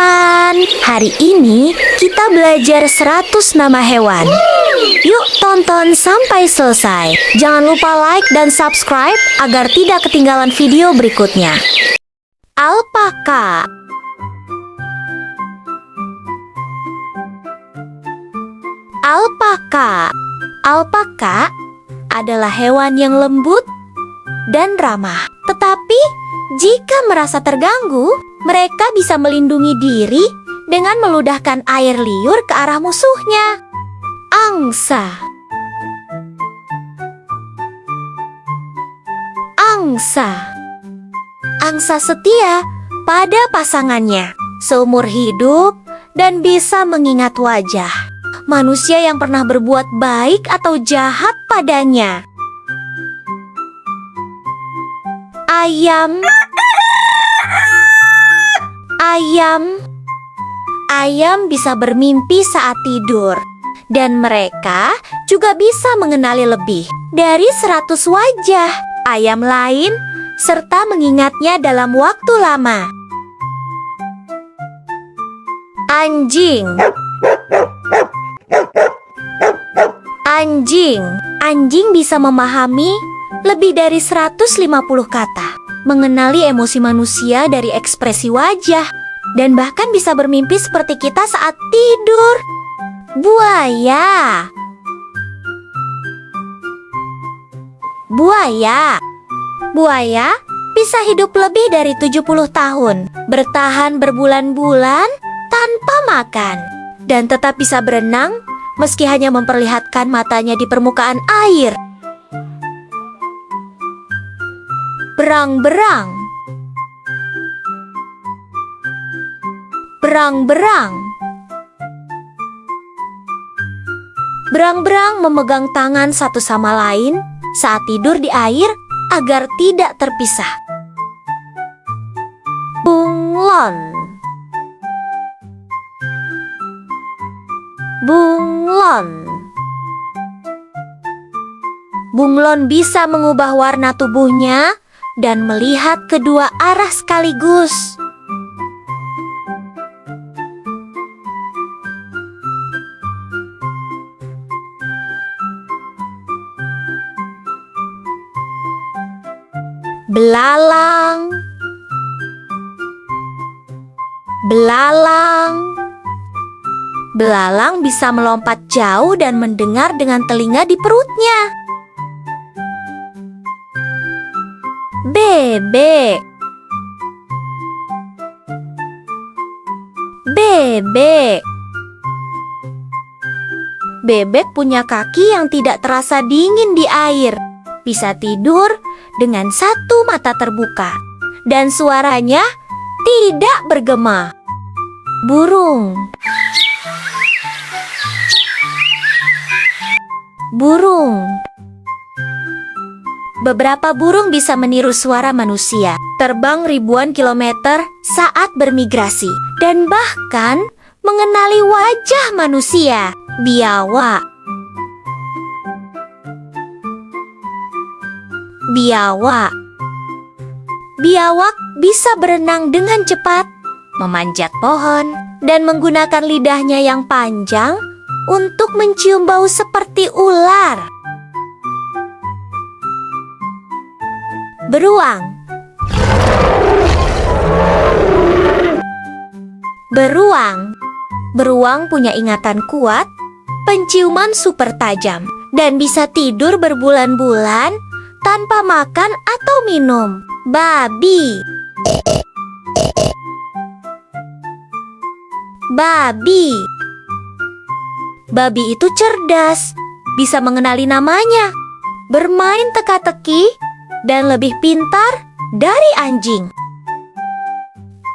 teman-teman, hari ini kita belajar 100 nama hewan. Yuk tonton sampai selesai. Jangan lupa like dan subscribe agar tidak ketinggalan video berikutnya. Alpaka. Alpaka. Alpaka adalah hewan yang lembut dan ramah. Tetapi jika merasa terganggu, mereka bisa melindungi diri dengan meludahkan air liur ke arah musuhnya. Angsa. Angsa. Angsa setia pada pasangannya seumur hidup dan bisa mengingat wajah manusia yang pernah berbuat baik atau jahat padanya. Ayam. Ayam. Ayam bisa bermimpi saat tidur, dan mereka juga bisa mengenali lebih dari 100 wajah ayam lain serta mengingatnya dalam waktu lama. Anjing. Anjing. Anjing bisa memahami lebih dari 150 kata, mengenali emosi manusia dari ekspresi wajah, dan bahkan bisa bermimpi seperti kita saat tidur. Buaya. Buaya. Buaya bisa hidup lebih dari 70 tahun, bertahan berbulan-bulan tanpa makan, dan tetap bisa berenang meski hanya memperlihatkan matanya di permukaan air. Berang-berang. Berang-berang. Berang-berang memegang tangan satu sama lain saat tidur di air agar tidak terpisah. Bunglon. Bunglon. Bunglon bisa mengubah warna tubuhnya dan melihat kedua arah sekaligus. Belalang. Belalang. Belalang bisa melompat jauh dan mendengar dengan telinga di perutnya. Bebek. Bebek. Bebek punya kaki yang tidak terasa dingin di air. Bisa tidur dengan satu mata terbuka, dan suaranya tidak bergema. Burung. Burung. Beberapa burung bisa meniru suara manusia, terbang ribuan kilometer saat bermigrasi, dan bahkan mengenali wajah manusia. Biawak. Biawak. Biawak bisa berenang dengan cepat, memanjat pohon, dan menggunakan lidahnya yang panjang untuk mencium bau seperti ular. Beruang. Beruang. Beruang punya ingatan kuat, penciuman super tajam, dan bisa tidur berbulan-bulan tanpa makan atau minum. Babi. Babi. Babi itu cerdas, bisa mengenali namanya, bermain teka-teki, dan lebih pintar dari anjing.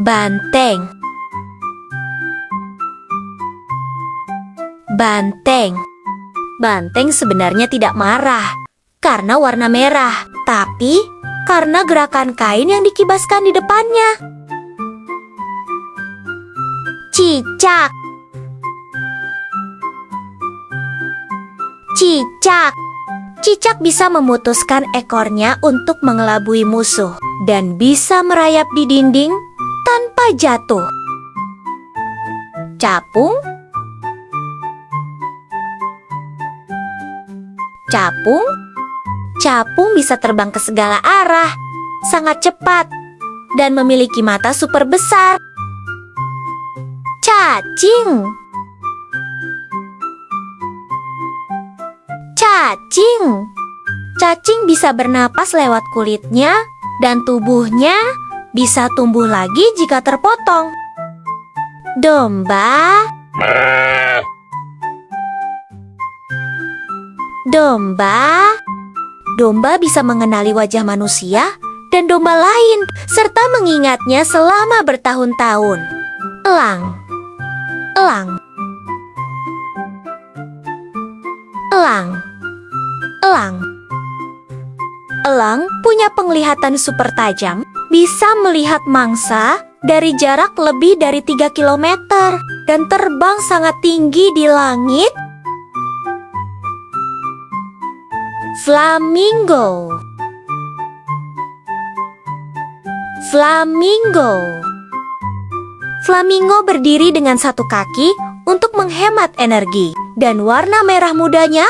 Banteng. Banteng. Banteng sebenarnya tidak marah karena warna merah, tapi karena gerakan kain yang dikibaskan di depannya. Cicak. Cicak. Cicak bisa memutuskan ekornya untuk mengelabui musuh dan bisa merayap di dinding tanpa jatuh. Capung, capung, capung bisa terbang ke segala arah, sangat cepat, dan memiliki mata super besar. Cacing, cacing, cacing bisa bernapas lewat kulitnya, dan tubuhnya bisa tumbuh lagi jika terpotong. Domba, domba, domba bisa mengenali wajah manusia dan domba lain, serta mengingatnya selama bertahun-tahun. Elang, elang, elang, elang. Elang punya penglihatan super tajam, bisa melihat mangsa dari jarak lebih dari 3 kilometer dan terbang sangat tinggi di langit. Flamingo, flamingo. Flamingo berdiri dengan satu kaki untuk menghemat energi, dan warna merah mudanya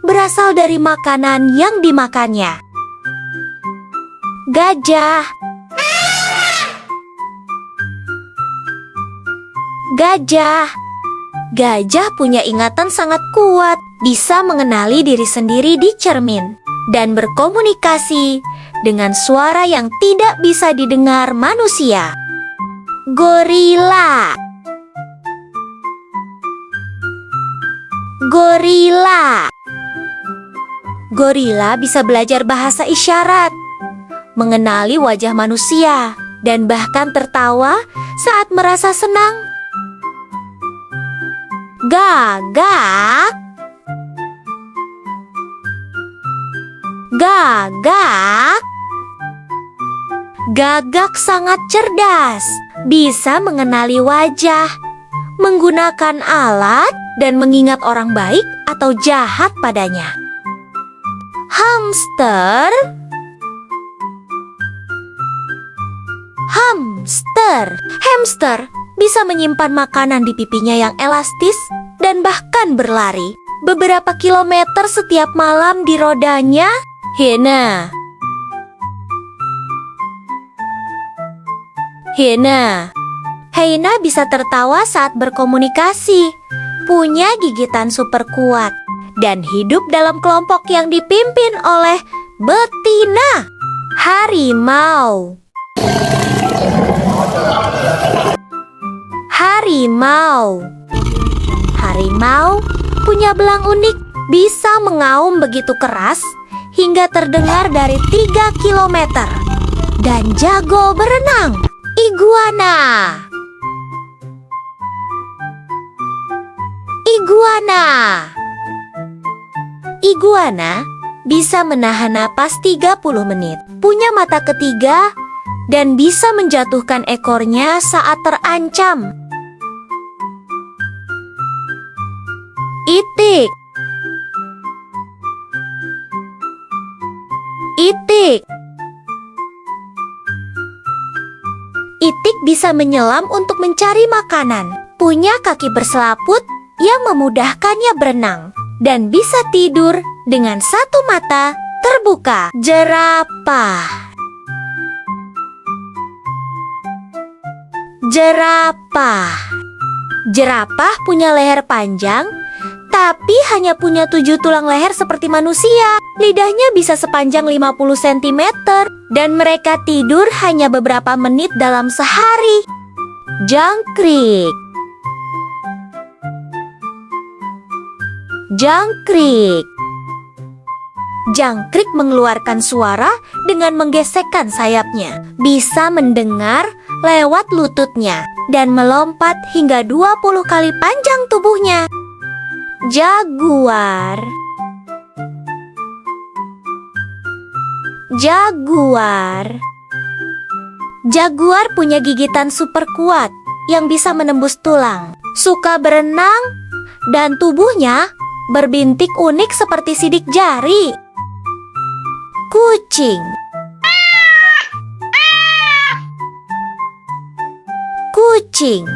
berasal dari makanan yang dimakannya. Gajah, gajah. Gajah punya ingatan sangat kuat, bisa mengenali diri sendiri di cermin, dan berkomunikasi dengan suara yang tidak bisa didengar manusia. Gorila, gorila. Gorila bisa belajar bahasa isyarat, mengenali wajah manusia, dan bahkan tertawa saat merasa senang. Gagak, gagak. Gagak sangat cerdas, bisa mengenali wajah, menggunakan alat, dan mengingat orang baik atau jahat padanya. Hamster, hamster. Hamster bisa menyimpan makanan di pipinya yang elastis dan bahkan berlari beberapa kilometer setiap malam di rodanya. Hiena, hiena. Hiena bisa tertawa saat berkomunikasi, punya gigitan super kuat, dan hidup dalam kelompok yang dipimpin oleh betina. Harimau, harimau. Harimau punya belang unik, bisa mengaum begitu keras hingga terdengar dari 3 kilometer, dan jago berenang. Iguana, iguana. Iguana bisa menahan napas 30 menit, punya mata ketiga, dan bisa menjatuhkan ekornya saat terancam. Itik, itik. Itik bisa menyelam untuk mencari makanan, punya kaki berselaput yang memudahkannya berenang, dan bisa tidur dengan satu mata terbuka. Jerapah, jerapah. Jerapah punya leher panjang, tapi hanya punya 7 tulang leher seperti manusia. Lidahnya bisa sepanjang 50 cm, dan mereka tidur hanya beberapa menit dalam sehari. Jangkrik, jangkrik. Jangkrik mengeluarkan suara dengan menggesekkan sayapnya, bisa mendengar lewat lututnya, dan melompat hingga 20 kali panjang tubuhnya. Jaguar, jaguar. Jaguar punya gigitan super kuat yang bisa menembus tulang, suka berenang, dan tubuhnya berbintik unik seperti sidik jari. Kucing, kucing.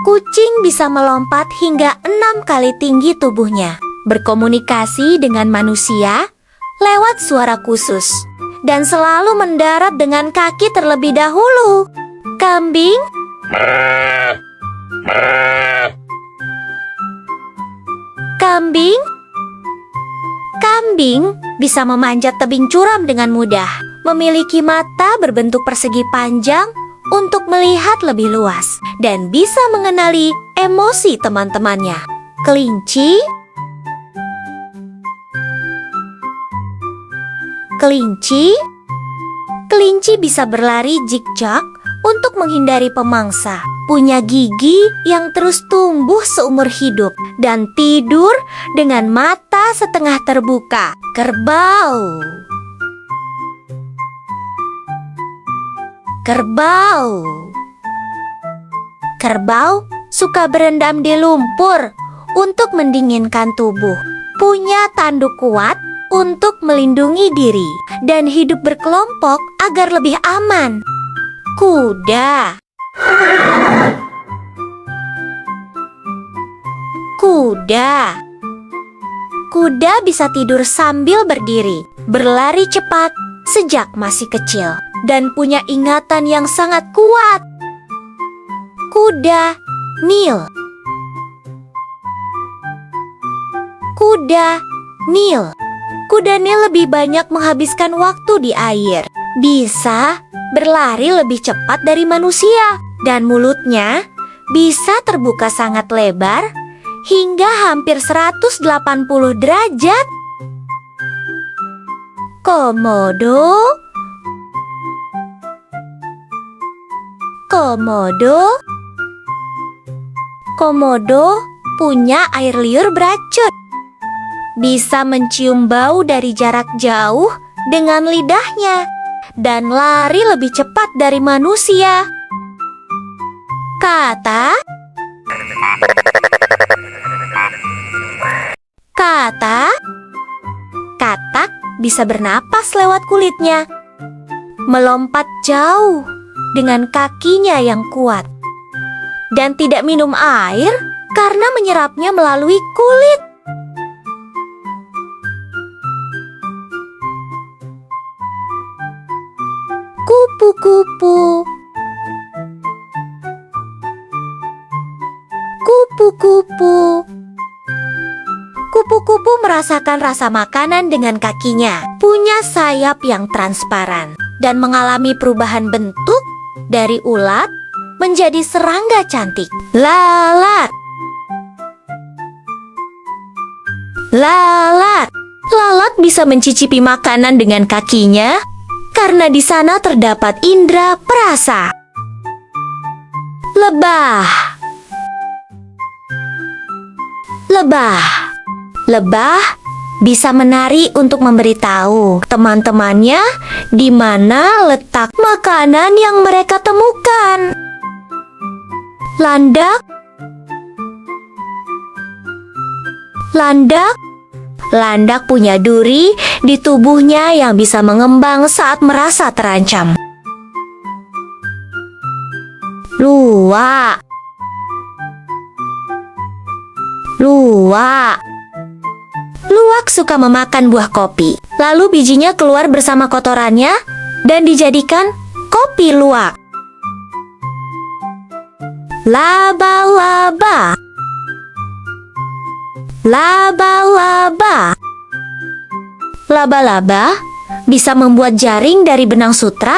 Kucing bisa melompat hingga 6 kali tinggi tubuhnya, berkomunikasi dengan manusia lewat suara khusus, dan selalu mendarat dengan kaki terlebih dahulu. Kambing Kambing Kambing bisa memanjat tebing curam dengan mudah, memiliki mata berbentuk persegi panjang untuk melihat lebih luas, dan bisa mengenali emosi teman-temannya. Kelinci Kelinci bisa berlari zigzag untuk menghindari pemangsa, punya gigi yang terus tumbuh seumur hidup, dan tidur dengan mata setengah terbuka. Kerbau suka berendam di lumpur untuk mendinginkan tubuh, punya tanduk kuat untuk melindungi diri, dan hidup berkelompok agar lebih aman. Kuda bisa tidur sambil berdiri, berlari cepat sejak masih kecil, dan punya ingatan yang sangat kuat. Kuda Nil lebih banyak menghabiskan waktu di air, bisa berlari lebih cepat dari manusia, dan mulutnya bisa terbuka sangat lebar hingga hampir 180 derajat. Komodo punya air liur beracun, bisa mencium bau dari jarak jauh dengan lidahnya, dan lari lebih cepat dari manusia. Katak bisa bernapas lewat kulitnya, melompat jauh dengan kakinya yang kuat, dan tidak minum air karena menyerapnya melalui kulit. Kupu-kupu merasakan rasa makanan dengan kakinya, punya sayap yang transparan, dan mengalami perubahan bentuk dari ulat menjadi serangga cantik. Lalat bisa mencicipi makanan dengan kakinya karena di sana terdapat indera perasa. Lebah bisa menari untuk memberitahu teman-temannya di mana letak makanan yang mereka temukan. Landak punya duri di tubuhnya yang bisa mengembang saat merasa terancam. Luwak suka memakan buah kopi, lalu bijinya keluar bersama kotorannya dan dijadikan kopi luwak. Laba-laba bisa membuat jaring dari benang sutra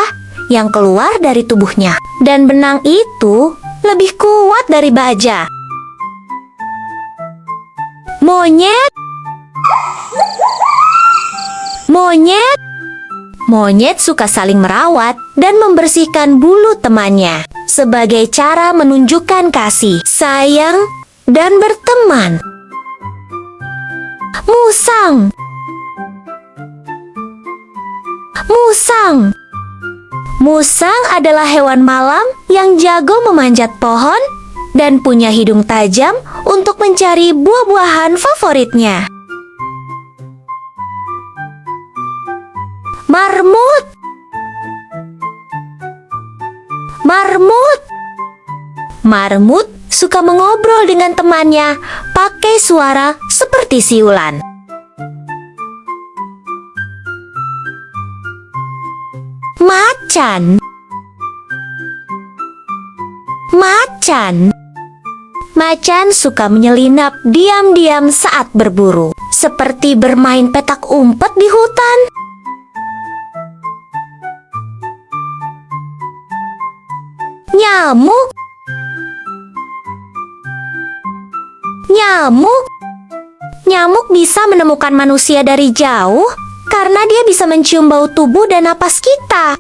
yang keluar dari tubuhnya, dan benang itu lebih kuat dari baja. Monyet suka saling merawat dan membersihkan bulu temannya sebagai cara menunjukkan kasih, sayang, dan berteman. Musang adalah hewan malam yang jago memanjat pohon dan punya hidung tajam untuk mencari buah-buahan favoritnya. Marmut suka mengobrol dengan temannya pakai suara seperti siulan. Macan. Macan. Macan suka menyelinap diam-diam saat berburu, seperti bermain petak umpet di hutan. Nyamuk. Nyamuk. Nyamuk bisa menemukan manusia dari jauh karena dia bisa mencium bau tubuh dan napas kita.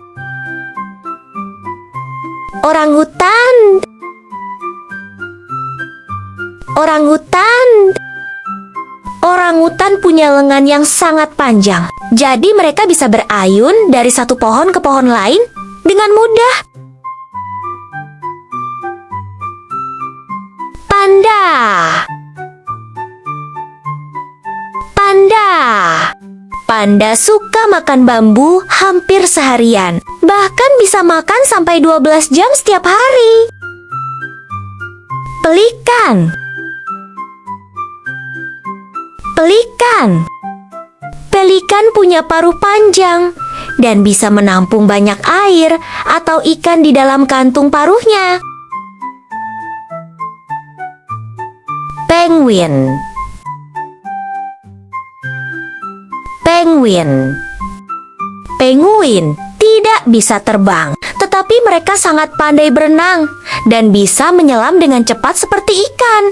Orangutan. Orangutan. Orangutan punya lengan yang sangat panjang, jadi mereka bisa berayun dari satu pohon ke pohon lain dengan mudah. Panda. Panda. Panda suka makan bambu hampir seharian, bahkan bisa makan sampai 12 jam setiap hari. Pelikan. Pelikan. Pelikan punya paruh panjang dan bisa menampung banyak air atau ikan di dalam kantung paruhnya. Penguin. Penguin. Penguin tidak bisa terbang, tetapi mereka sangat pandai berenang dan bisa menyelam dengan cepat seperti ikan.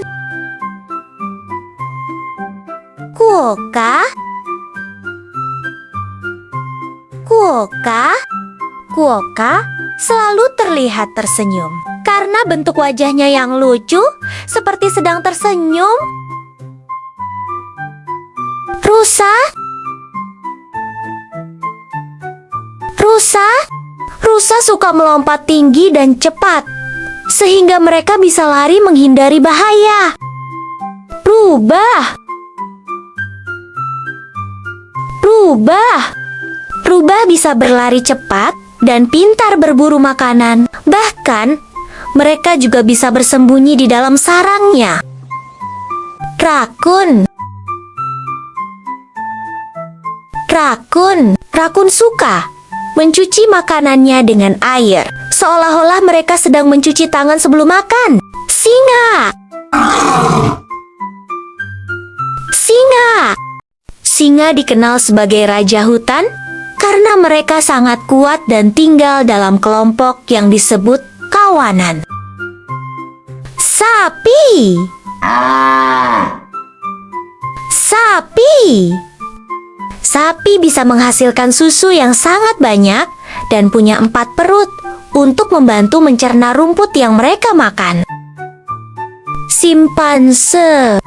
Kuoka. Kuoka. Kuoka selalu terlihat tersenyum karena bentuk wajahnya yang lucu seperti sedang tersenyum. Rusa. Rusa. Rusa suka melompat tinggi dan cepat sehingga mereka bisa lari menghindari bahaya. Rubah. Rubah. Rubah bisa berlari cepat dan pintar berburu makanan. Bahkan, mereka juga bisa bersembunyi di dalam sarangnya. Rakun. Rakun. Rakun suka mencuci makanannya dengan air, seolah-olah mereka sedang mencuci tangan sebelum makan. Singa. Singa. Singa dikenal sebagai raja hutan karena mereka sangat kuat dan tinggal dalam kelompok yang disebut kawanan. Sapi. Sapi. Sapi bisa menghasilkan susu yang sangat banyak dan punya 4 perut untuk membantu mencerna rumput yang mereka makan. Simpanse.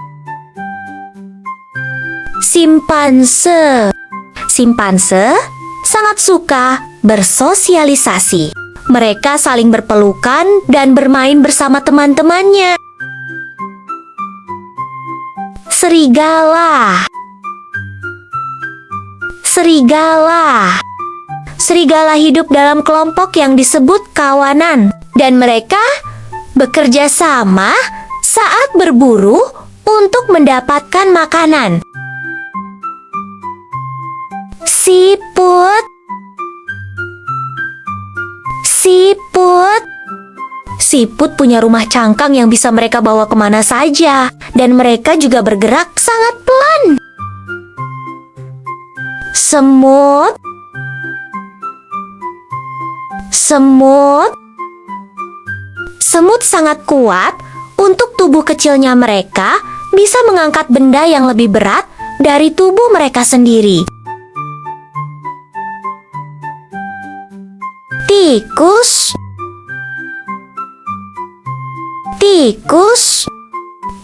Simpanse. Simpanse sangat suka bersosialisasi. Mereka saling berpelukan dan bermain bersama teman-temannya. Serigala. Serigala. Serigala hidup dalam kelompok yang disebut kawanan, dan mereka bekerja sama saat berburu untuk mendapatkan makanan. Siput. Siput. Siput punya rumah cangkang yang bisa mereka bawa kemana saja, dan mereka juga bergerak sangat pelan. Semut. Semut. Semut sangat kuat. Untuk tubuh kecilnya mereka bisa mengangkat benda yang lebih berat dari tubuh mereka sendiri. Tikus. Tikus.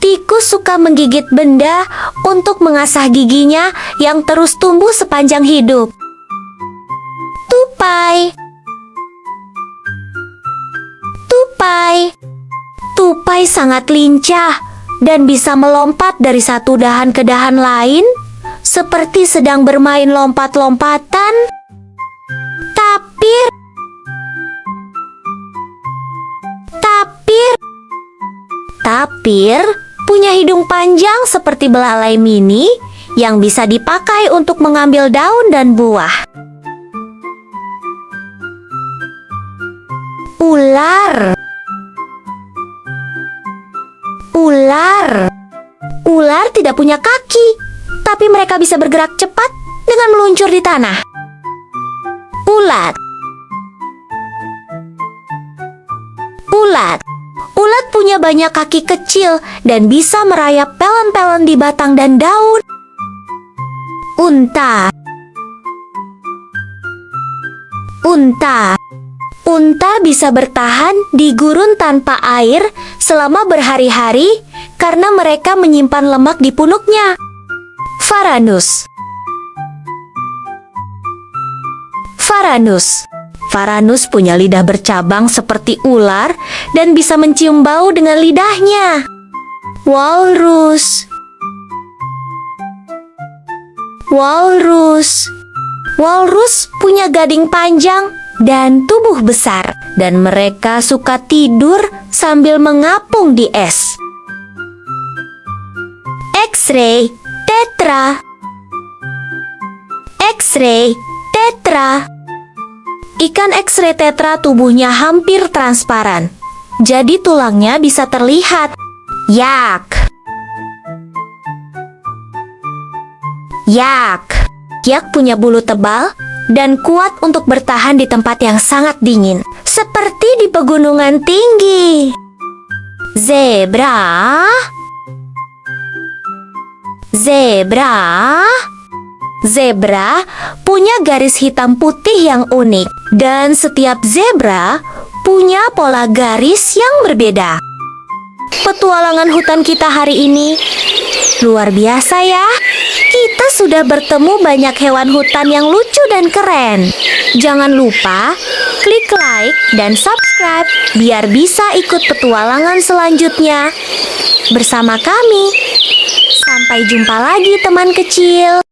Tikus suka menggigit benda untuk mengasah giginya yang terus tumbuh sepanjang hidup. Tupai. Tupai. Tupai sangat lincah dan bisa melompat dari satu dahan ke dahan lain, seperti sedang bermain lompat-lompatan. Tapir. Tapir. Tapir punya hidung panjang seperti belalai mini yang bisa dipakai untuk mengambil daun dan buah. Ular. Ular. Ular tidak punya kaki, tapi mereka bisa bergerak cepat dengan meluncur di tanah. Ulat. Ulat. Ulat punya banyak kaki kecil dan bisa merayap pelan-pelan di batang dan daun. Unta. Unta. Unta bisa bertahan di gurun tanpa air selama berhari-hari karena mereka menyimpan lemak di punuknya. Varanus. Varanus. Varanus punya lidah bercabang seperti ular dan bisa mencium bau dengan lidahnya. Walrus. Walrus. Walrus punya gading panjang dan tubuh besar, dan mereka suka tidur sambil mengapung di es. X-ray tetra. X-ray tetra. Ikan X-ray tetra tubuhnya hampir transparan, jadi tulangnya bisa terlihat. Yak. Yak. Yak punya bulu tebal dan kuat untuk bertahan di tempat yang sangat dingin, seperti di pegunungan tinggi. Zebra. Zebra. Zebra punya garis hitam putih yang unik, dan setiap zebra punya pola garis yang berbeda. Petualangan hutan kita hari ini luar biasa ya. Kita sudah bertemu banyak hewan hutan yang lucu dan keren. Jangan lupa klik like dan subscribe biar bisa ikut petualangan selanjutnya bersama kami. Sampai jumpa lagi teman kecil.